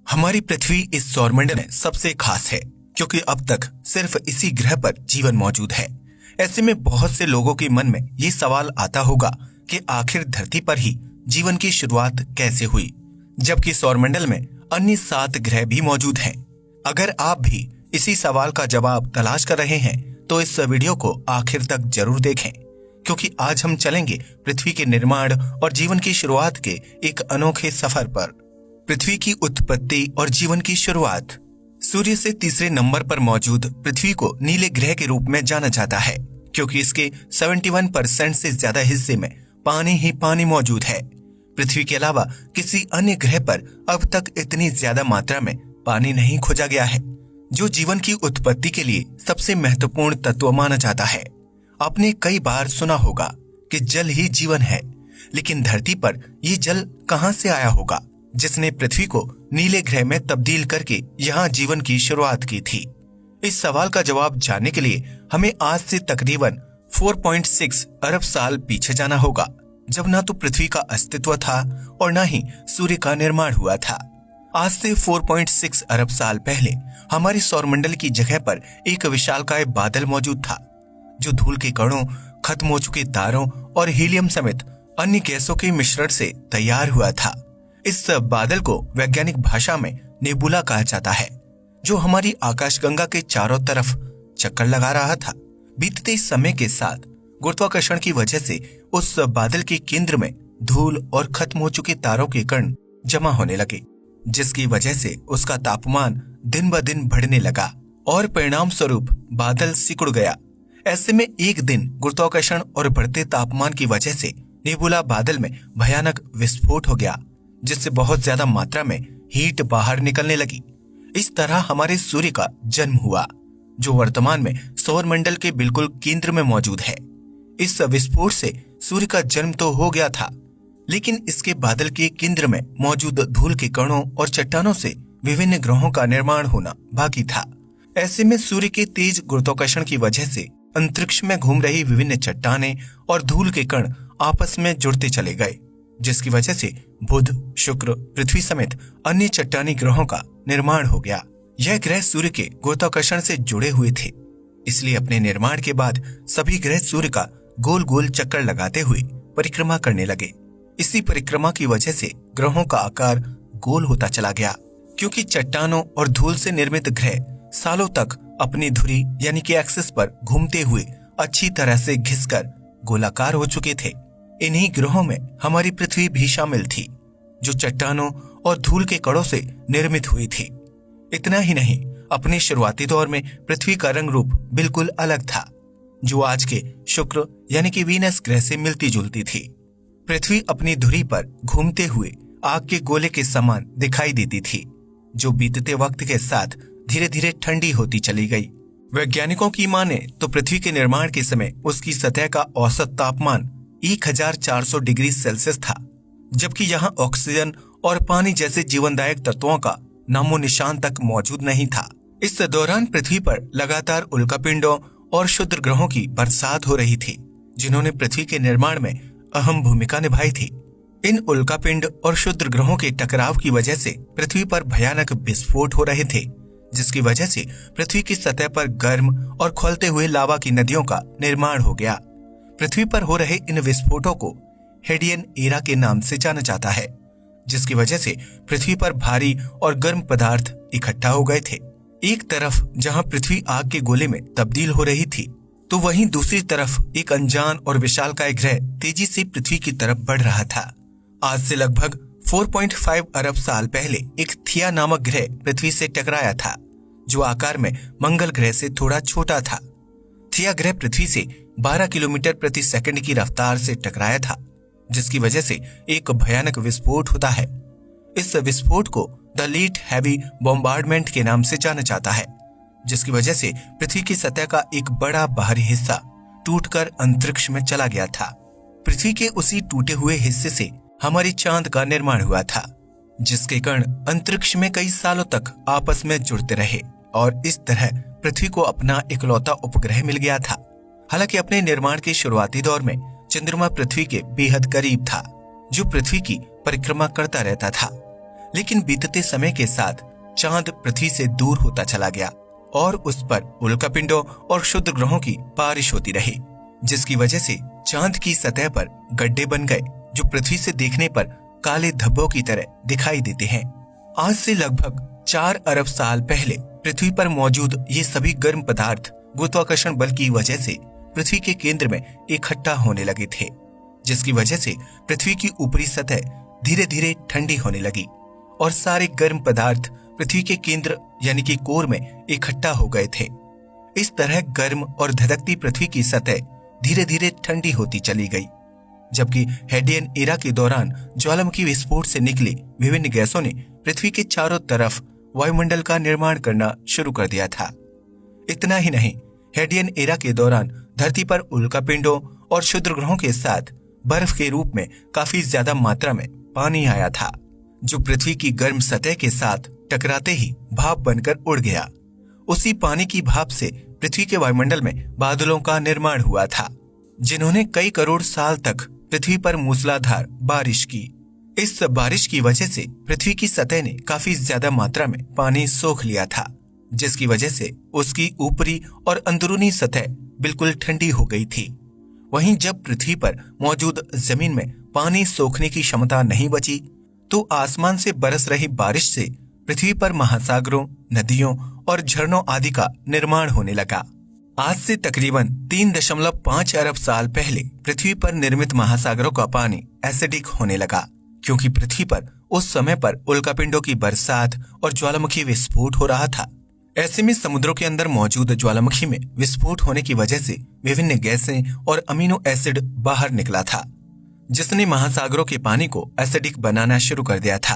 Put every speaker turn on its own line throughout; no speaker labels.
हमारी पृथ्वी इस सौरमंडल में सबसे खास है क्योंकि अब तक सिर्फ इसी ग्रह पर जीवन मौजूद है। ऐसे में बहुत से लोगों के मन में ये सवाल आता होगा कि आखिर धरती पर ही जीवन की शुरुआत कैसे हुई, जबकि सौरमंडल में अन्य 7 ग्रह भी मौजूद हैं। अगर आप भी इसी सवाल का जवाब तलाश कर रहे हैं तो इस वीडियो को आखिर तक जरूर देखें, क्योंकि आज हम चलेंगे पृथ्वी के निर्माण और जीवन की शुरुआत के एक अनोखे सफर पर। पृथ्वी की उत्पत्ति और जीवन की शुरुआत। सूर्य से तीसरे नंबर पर मौजूद पृथ्वी को नीले ग्रह के रूप में जाना जाता है, क्योंकि इसके 71% से ज्यादा हिस्से में पानी ही पानी मौजूद है। पृथ्वी के अलावा किसी अन्य ग्रह पर अब तक इतनी ज्यादा मात्रा में पानी नहीं खोजा गया है, जो जीवन की उत्पत्ति के लिए सबसे महत्वपूर्ण तत्व माना जाता है। आपने कई बार सुना होगा कि जल ही जीवन है, लेकिन धरती पर ये जल कहां से आया होगा जिसने पृथ्वी को नीले ग्रह में तब्दील करके यहाँ जीवन की शुरुआत की थी। इस सवाल का जवाब जानने के लिए हमें आज से तकरीबन 4.6 अरब साल पीछे जाना होगा, जब ना तो पृथ्वी का अस्तित्व था और ना ही सूर्य का निर्माण हुआ था। आज से 4.6 अरब साल पहले हमारी सौरमंडल की जगह पर एक विशालकाय बादल मौजूद था, जो धूल के कणों, खत्म हो चुके तारों और हीलियम समेत अन्य गैसों के मिश्रण से तैयार हुआ था। इस बादल को वैज्ञानिक भाषा में नेबुला कहा जाता है, जो हमारी आकाशगंगा के चारों तरफ चक्कर लगा रहा था। बीतते समय के साथ गुरुत्वाकर्षण की वजह से उस बादल के केंद्र में धूल और खत्म हो चुके तारों के कण जमा होने लगे, जिसकी वजह से उसका तापमान दिन ब दिन बढ़ने लगा और परिणाम स्वरूप बादल सिकुड़ गया। ऐसे में एक दिन गुरुत्वाकर्षण और बढ़ते तापमान की वजह से नेबुला बादल में भयानक विस्फोट हो गया, जिससे बहुत ज्यादा मात्रा में हीट बाहर निकलने लगी। इस तरह हमारे सूर्य का जन्म हुआ, जो वर्तमान में सौरमंडल के बिल्कुल केंद्र में मौजूद है। इस विस्फोट से सूर्य का जन्म तो हो गया था, लेकिन इसके बादल के केंद्र में मौजूद धूल के कणों और चट्टानों से विभिन्न ग्रहों का निर्माण होना बाकी था। ऐसे में सूर्य के तेज गुरुत्वाकर्षण की वजह से अंतरिक्ष में घूम रही विभिन्न चट्टानें और धूल के कण आपस में जुड़ते चले गए, जिसकी वजह से बुध, शुक्र, पृथ्वी समेत अन्य चट्टानी ग्रहों का निर्माण हो गया। यह ग्रह सूर्य के गुरुत्वाकर्षण से जुड़े हुए थे, इसलिए अपने निर्माण के बाद सभी ग्रह सूर्य का गोल गोल चक्कर लगाते हुए परिक्रमा करने लगे। इसी परिक्रमा की वजह से ग्रहों का आकार गोल होता चला गया, क्योंकि चट्टानों और धूल से निर्मित ग्रह सालों तक अपनी धुरी यानी कि एक्सिस पर घूमते हुए अच्छी तरह से घिसकर गोलाकार हो चुके थे। इन्हीं ग्रहों में हमारी पृथ्वी भी शामिल थी, जो चट्टानों और धूल के कणों से निर्मित हुई थी। इतना ही नहीं, अपने शुरुआती दौर में पृथ्वी का रंग रूप बिल्कुल अलग था, जो आज के शुक्र यानी कि वीनस ग्रह से मिलती जुलती थी। पृथ्वी अपनी धुरी पर घूमते हुए आग के गोले के समान दिखाई देती थी, जो बीतते वक्त के साथ धीरे धीरे ठंडी होती चली गई। वैज्ञानिकों की माने तो पृथ्वी के निर्माण के समय उसकी सतह का औसत तापमान 1400 डिग्री सेल्सियस था, जबकि यहाँ ऑक्सीजन और पानी जैसे जीवनदायक तत्वों का नामो निशान तक मौजूद नहीं था। इस दौरान पृथ्वी पर लगातार उल्कापिंडों और क्षुद्र ग्रहों की बरसात हो रही थी, जिन्होंने पृथ्वी के निर्माण में अहम भूमिका निभाई थी। इन उल्कापिंड और क्षुद्र ग्रहों के टकराव की वजह से पृथ्वी पर भयानक विस्फोट हो रहे थे, जिसकी वजह से पृथ्वी की सतह पर गर्म और खौलते हुए लावा की नदियों का निर्माण हो गया। पृथ्वी पर हो रहे इन विस्फोटों को हेडियन एरा के नाम से जाना जाता है, जिसकी वजह से पृथ्वी पर भारी और गर्म पदार्थ इकट्ठा हो गए थे। एक तरफ जहां पृथ्वी आग के गोले में तब्दील हो रही थी, तो वहीं दूसरी तरफ एक अनजान और विशालकाय ग्रह तेजी से पृथ्वी की तरफ बढ़ रहा था। आज से लगभग 4.5 अरब साल पहले एक थिया नामक ग्रह पृथ्वी से टकराया था, जो आकार में मंगल ग्रह से थोड़ा छोटा था। थिया ग्रह पृथ्वी से 12 किलोमीटर प्रति सेकंड की रफ्तार से टकराया था, जिसकी वजह से एक भयानक विस्फोट होता है। इस विस्फोट को द लीट हैवी बॉम्बार्डमेंट के नाम से जाना जाता है, जिसकी वजह से पृथ्वी की सतह का एक बड़ा बाहरी हिस्सा टूटकर अंतरिक्ष में चला गया था। पृथ्वी के उसी टूटे हुए हिस्से से हमारी चांद का निर्माण हुआ था, जिसके कण अंतरिक्ष में कई सालों तक आपस में जुड़ते रहे और इस तरह पृथ्वी को अपना इकलौता उपग्रह मिल गया था। हालांकि अपने निर्माण के शुरुआती दौर में चंद्रमा पृथ्वी के बेहद करीब था, जो पृथ्वी की परिक्रमा करता रहता था। लेकिन बीतते समय के साथ चांद पृथ्वी से दूर होता चला गया और उस पर उल्कापिंडों और क्षुद्र ग्रहों की बारिश होती रही, जिसकी वजह से चांद की सतह पर गड्ढे बन गए जो पृथ्वी से देखने पर काले धब्बों की तरह दिखाई देते हैं। आज से लगभग 4 अरब साल पहले पृथ्वी पर मौजूद ये सभी गर्म पदार्थ गुरुत्वाकर्षण बल की वजह से पृथ्वी के केंद्र में इकट्ठा होने लगे थे, जिसकी वजह से पृथ्वी की ऊपरी सतह धीरे धीरे ठंडी होने लगी और सारे गर्म पदार्थ पृथ्वी के केंद्र यानी कि कोर में इकट्ठा हो गए थे। इस तरह गर्म और धधकती पृथ्वी की सतह धीरे धीरे ठंडी होती चली गई, जबकि हेडियन एरा के दौरान ज्वालामुखी विस्फोट से निकली विभिन्न गैसों ने पृथ्वी के चारों तरफ वायुमंडल का निर्माण करना शुरू कर दिया था। इतना ही नहीं, हेडियन एरा के दौरान धरती पर उल्कापिंडों और क्षुद्र ग्रहों के साथ बर्फ के रूप में काफी ज्यादा मात्रा में पानी आया था, जो पृथ्वी की गर्म सतह के साथ टकराते ही भाप बनकर उड़ गया। उसी पानी की भाप से पृथ्वी के वायुमंडल में बादलों का निर्माण हुआ था, जिन्होंने कई करोड़ साल तक पृथ्वी पर मूसलाधार बारिश की। इस बारिश की वजह से पृथ्वी की सतह ने काफी ज्यादा मात्रा में पानी सोख लिया था, जिसकी वजह से उसकी ऊपरी और अंदरूनी सतह बिल्कुल ठंडी हो गई थी। वहीं जब पृथ्वी पर मौजूद जमीन में पानी सोखने की क्षमता नहीं बची, तो आसमान से बरस रही बारिश से पृथ्वी पर महासागरों, नदियों और झरनों आदि का निर्माण होने लगा। आज से तकरीबन 3.5 अरब साल पहले पृथ्वी पर निर्मित महासागरों का पानी एसिडिक होने लगा, क्योंकि पृथ्वी पर उस समय पर उल्कापिंडों की बरसात और ज्वालामुखी विस्फोट हो रहा था। ऐसे में समुद्रों के अंदर मौजूद ज्वालामुखी में विस्फोट होने की वजह से विभिन्न गैसें और अमीनो एसिड बाहर निकला था, जिसने महासागरों के पानी को एसिडिक बनाना शुरू कर दिया था।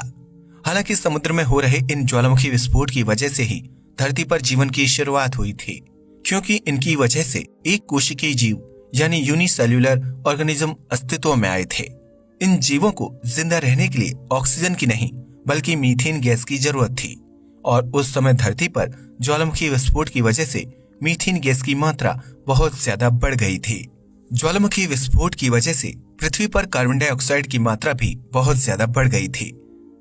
हालांकि समुद्र में हो रहे इन ज्वालामुखी विस्फोट की वजह से ही धरती पर जीवन की शुरुआत हुई थी, क्योंकि इनकी वजह से एक कोशिकीय जीव यानी यूनिसेल्युलर ऑर्गेनिज्म अस्तित्व में आए थे। इन जीवों को जिंदा रहने के लिए ऑक्सीजन की नहीं बल्कि मीथेन गैस की जरूरत थी, और उस समय धरती पर ज्वालामुखी विस्फोट की वजह से मीथेन गैस की मात्रा बहुत ज्यादा बढ़ गई थी। ज्वालामुखी विस्फोट की वजह से पृथ्वी पर कार्बन डाइऑक्साइड की मात्रा भी बहुत ज्यादा बढ़ गई थी,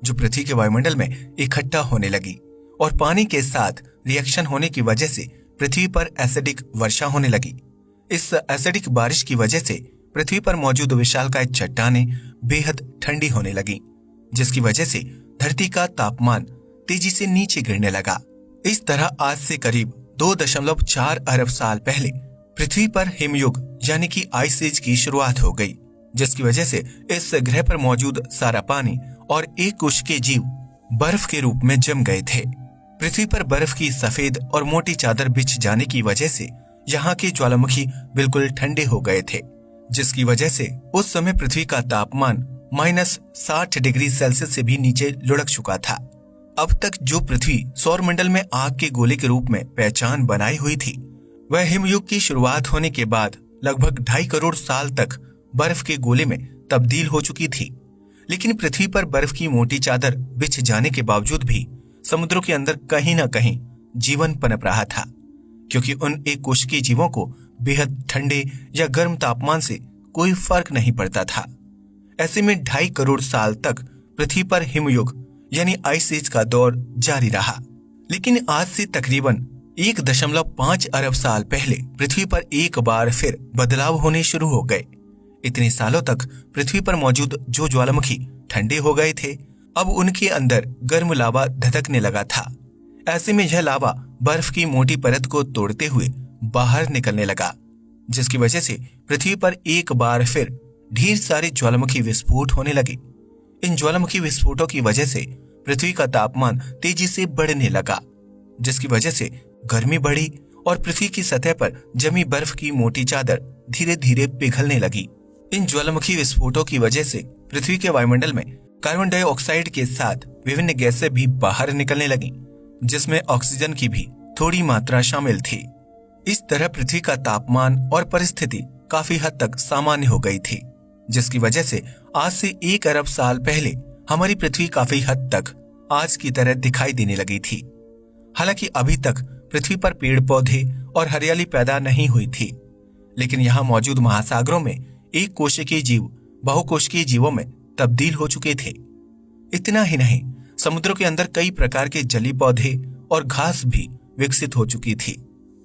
जो पृथ्वी के वायुमंडल में इकट्ठा होने लगी, और पानी के साथ रिएक्शन होने की वजह से पृथ्वी पर एसिडिक वर्षा होने लगी। इस एसिडिक बारिश की वजह से पृथ्वी पर मौजूद विशालकाय चट्टानें बेहद ठंडी होने लगी, जिसकी वजह से धरती का तापमान तेजी से नीचे गिरने लगा। इस तरह आज से करीब 2.4 अरब साल पहले पृथ्वी पर हिमयुग यानी कि आइस एज की शुरुआत हो गई, जिसकी वजह से इस ग्रह पर मौजूद सारा पानी और एक कोशिकीय जीव बर्फ के रूप में जम गए थे। पृथ्वी पर बर्फ की सफेद और मोटी चादर बिछ जाने की वजह से यहाँ के ज्वालामुखी बिल्कुल ठंडे हो गए थे, जिसकी वजह से उस समय पृथ्वी का तापमान -60 डिग्री सेल्सियस से भी नीचे लुढ़क चुका था। अब तक जो पृथ्वी सौर मंडल में आग के गोले के रूप में पहचान बनाई हुई थी, वह हिमयुग की शुरुआत होने के बाद लगभग 2.5 करोड़ साल तक बर्फ के गोले में तब्दील हो चुकी थी। लेकिन पृथ्वी पर बर्फ की मोटी चादर बिछ जाने के बावजूद भी समुद्रों के अंदर कहीं न कहीं जीवन पनप रहा था, क्योंकि उन एक कोशिकीय जीवों को बेहद ठंडे या गर्म तापमान से कोई फर्क नहीं पड़ता था। ऐसे में 2.5 करोड़ साल तक पृथ्वी पर हिमयुग यानी आइस एज का दौर जारी रहा। लेकिन आज से तकरीबन 1.5 अरब साल पहले पृथ्वी पर एक बार फिर बदलाव होने शुरू हो गए। इतने सालों तक पृथ्वी पर मौजूद जो ज्वालामुखी ठंडे हो गए थे, अब उनके अंदर गर्म लावा धधकने लगा था। ऐसे में यह लावा बर्फ की मोटी परत को तोड़ते हुए बाहर निकलने लगा, जिसकी वजह से पृथ्वी पर एक बार फिर ढेर सारे ज्वालामुखी विस्फोट होने लगे। इन ज्वालामुखी विस्फोटों की वजह से पृथ्वी का तापमान तेजी से बढ़ने लगा, जिसकी वजह से गर्मी बढ़ी और पृथ्वी की सतह पर जमी बर्फ की मोटी चादर धीरे धीरे पिघलने लगी। इन ज्वालामुखी विस्फोटों की वजह से पृथ्वी के वायुमंडल में कार्बन डाइऑक्साइड के साथ विभिन्न गैसें भी बाहर निकलने लगी, जिसमें ऑक्सीजन की भी थोड़ी मात्रा शामिल थी। इस तरह पृथ्वी का तापमान और परिस्थिति काफी हद तक सामान्य हो गई थी, जिसकी वजह से आज से 1 अरब साल पहले हमारी पृथ्वी काफी हद तक आज की तरह दिखाई देने लगी थी। हालांकि अभी तक पृथ्वी पर पेड़ पौधे और हरियाली पैदा नहीं हुई थी, लेकिन यहाँ मौजूद महासागरों में एक कोशिकीय जीव बहुकोशिकीय जीवों में तब्दील हो चुके थे। इतना ही नहीं, समुद्रों के अंदर कई प्रकार के जली पौधे और घास भी विकसित हो चुकी थी,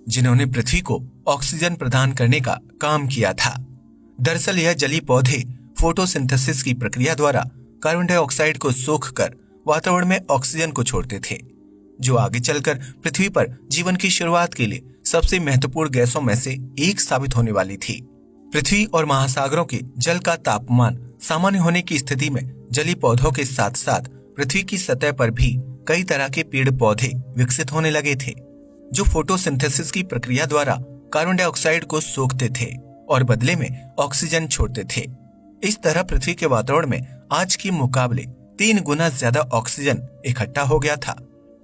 जिन्होंने पृथ्वी को ऑक्सीजन प्रदान करने का काम किया था। दरअसल यह जली पौधे फोटोसिंथेसिस की प्रक्रिया द्वारा कार्बन डाइऑक्साइड को सोखकर वातावरण में ऑक्सीजन को छोड़ते थे, जो आगे चलकर पृथ्वी पर जीवन की शुरुआत के लिए सबसे महत्वपूर्ण गैसों में से एक साबित होने वाली थी। पृथ्वी और महासागरों के जल का तापमान सामान्य होने की स्थिति में जली पौधों के साथ साथ पृथ्वी की सतह पर भी कई तरह के पेड़ पौधे विकसित होने लगे थे, जो फोटोसिंथेसिस की प्रक्रिया द्वारा कार्बन डाइऑक्साइड को सोखते थे और बदले में ऑक्सीजन छोड़ते थे। इस तरह पृथ्वी के वातावरण में आज के मुकाबले 3 गुना ज्यादा ऑक्सीजन इकट्ठा हो गया था,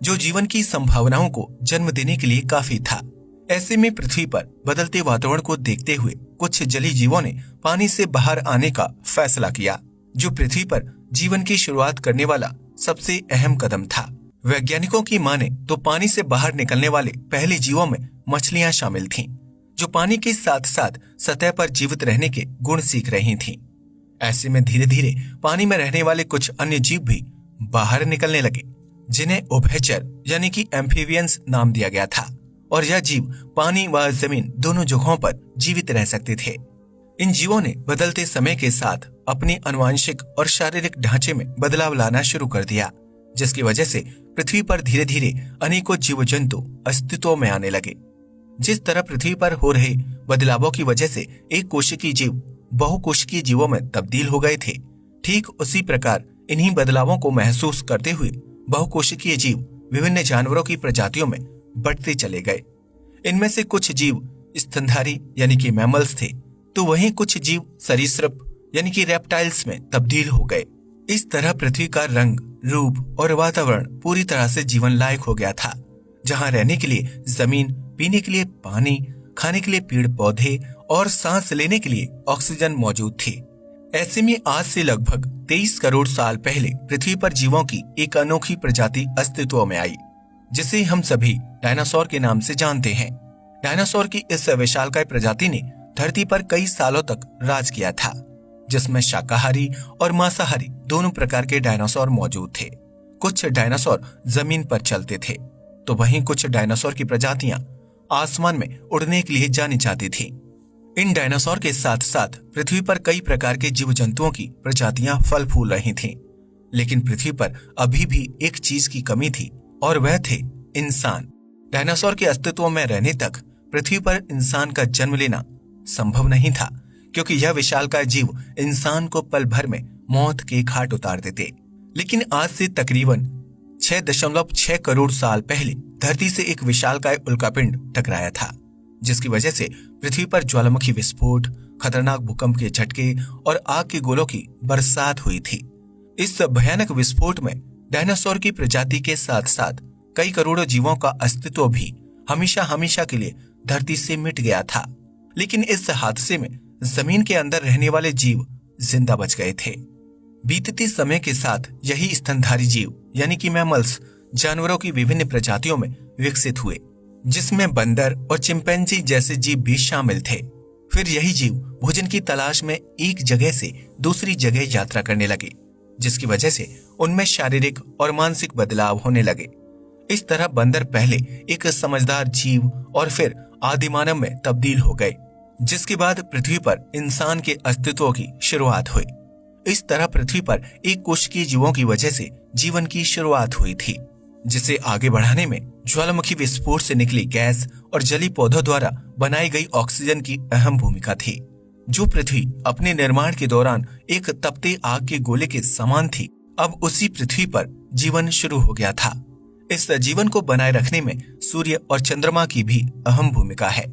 जो जीवन की संभावनाओं को जन्म देने के लिए काफी था। ऐसे में पृथ्वी पर बदलते वातावरण को देखते हुए कुछ जली जीवों ने पानी से बाहर आने का फैसला किया, जो पृथ्वी पर जीवन की शुरुआत करने वाला सबसे अहम कदम था। वैज्ञानिकों की माने तो पानी से बाहर निकलने वाले पहले जीवों में मछलियां शामिल थीं, जो पानी के साथ साथ सतह पर जीवित रहने के गुण सीख रही थीं। ऐसे में धीरे धीरे पानी में रहने वाले कुछ अन्य जीव भी बाहर निकलने लगे, जिन्हें उभयचर यानी कि एम्फीबियंस नाम दिया गया था, और यह जीव पानी व जमीन दोनों जगहों पर जीवित रह सकते थे। इन जीवों ने बदलते समय के साथ अपने आनुवंशिक और शारीरिक ढांचे में बदलाव लाना शुरू कर दिया, जिसकी वजह से पृथ्वी पर धीरे धीरे अनेकों जीव जंतु अस्तित्व में आने लगे। जिस तरह पृथ्वी पर हो रहे बदलावों की वजह से एक कोशिकीय जीव बहुकोशिकीय जीवों में तब्दील हो गए थे, ठीक उसी प्रकार इन्हीं बदलावों को महसूस करते हुए बहुकोशिकीय जीव विभिन्न जानवरों की प्रजातियों में बढ़ते चले गए। इनमें से कुछ जीव स्तनधारी यानी कि मैमल्स थे, तो वहीं कुछ जीव सरीसृप यानी कि रेप्टाइल्स में तब्दील हो गए। इस तरह पृथ्वी का रंग, रूप और वातावरण पूरी तरह से जीवन लायक हो गया था, जहां रहने के लिए जमीन, पीने के लिए पानी, खाने के लिए पेड़ पौधे और सांस लेने के लिए ऑक्सीजन मौजूद थी। ऐसे में आज से लगभग 23 करोड़ साल पहले पृथ्वी पर जीवों की एक अनोखी प्रजाति अस्तित्व में आई, जिसे हम सभी डायनासोर के नाम से जानते हैं। डायनासोर की इस विशालकाय प्रजाति ने धरती पर कई सालों तक राज किया था, जिसमें शाकाहारी और मांसाहारी दोनों प्रकार के डायनासोर मौजूद थे। कुछ डायनासोर जमीन पर चलते थे, तो वहीं कुछ डायनासोर की प्रजातियां आसमान में उड़ने के लिए जानी जाती थी। इन डायनासोर के साथ साथ पृथ्वी पर कई प्रकार के जीव जंतुओं की प्रजातियां फल फूल रही थीं, लेकिन पृथ्वी पर अभी भी एक चीज की कमी थी, और वह थे इंसान। डायनासोर के अस्तित्व में रहने तक पृथ्वी पर इंसान का जन्म लेना संभव नहीं था, क्योंकि यह विशालकाय जीव इंसान को पल भर में मौत के घाट उतार देते। लेकिन आज से तकरीबन 6.6 करोड़ साल पहले धरती से एक विशालकाय उल्कापिंड टकराया था, जिसकी वजह से पृथ्वी पर ज्वालामुखी विस्फोट, खतरनाक भूकंप के झटके और आग के गोलों की बरसात हुई थी। इस भयानक विस्फोट में डायनासोर की प्रजाति के साथ साथ कई करोड़ों जीवों का अस्तित्व भी हमेशा हमेशा के लिए धरती से मिट गया था। लेकिन इस हादसे में जमीन के अंदर रहने वाले जीव जिंदा बच गए थे। बीतते समय के साथ यही स्तनधारी जीव यानी कि मैमल्स जानवरों की विभिन्न प्रजातियों में विकसित हुए, जिसमें बंदर और चिंपैंजी जैसे जीव भी शामिल थे। फिर यही जीव भोजन की तलाश में एक जगह से दूसरी जगह यात्रा करने लगे, जिसकी वजह से उनमें शारीरिक और मानसिक बदलाव होने लगे। इस तरह बंदर पहले एक समझदार जीव और फिर आदिमानव में तब्दील हो गए, जिसके बाद पृथ्वी पर इंसान के अस्तित्व की शुरुआत हुई। इस तरह पृथ्वी पर एक कोशिकीय जीवों की वजह से जीवन की शुरुआत हुई थी, जिसे आगे बढ़ाने में ज्वालामुखी विस्फोट से निकली गैस और जली पौधों द्वारा बनाई गई ऑक्सीजन की अहम भूमिका थी। जो पृथ्वी अपने निर्माण के दौरान एक तपते आग के गोले के समान थी, अब उसी पृथ्वी पर जीवन शुरू हो गया था। इस जीवन को बनाए रखने में सूर्य और चंद्रमा की भी अहम भूमिका है,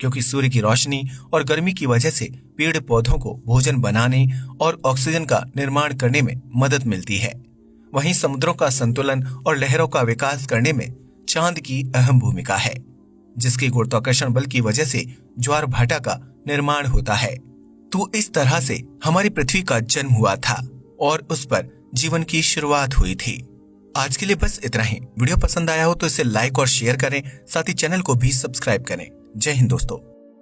क्योंकि सूर्य की रोशनी और गर्मी की वजह से पेड़ पौधों को भोजन बनाने और ऑक्सीजन का निर्माण करने में मदद मिलती है। वहीं समुद्रों का संतुलन और लहरों का विकास करने में चांद की अहम भूमिका है, जिसके गुरुत्वाकर्षण बल की वजह से ज्वार भाटा का निर्माण होता है। तो इस तरह से हमारी पृथ्वी का जन्म हुआ था और उस पर जीवन की शुरुआत हुई थी। आज के लिए बस इतना ही। वीडियो पसंद आया हो तो इसे लाइक और शेयर करें, साथ ही चैनल को भी सब्सक्राइब करें। जय हिंद दोस्तों।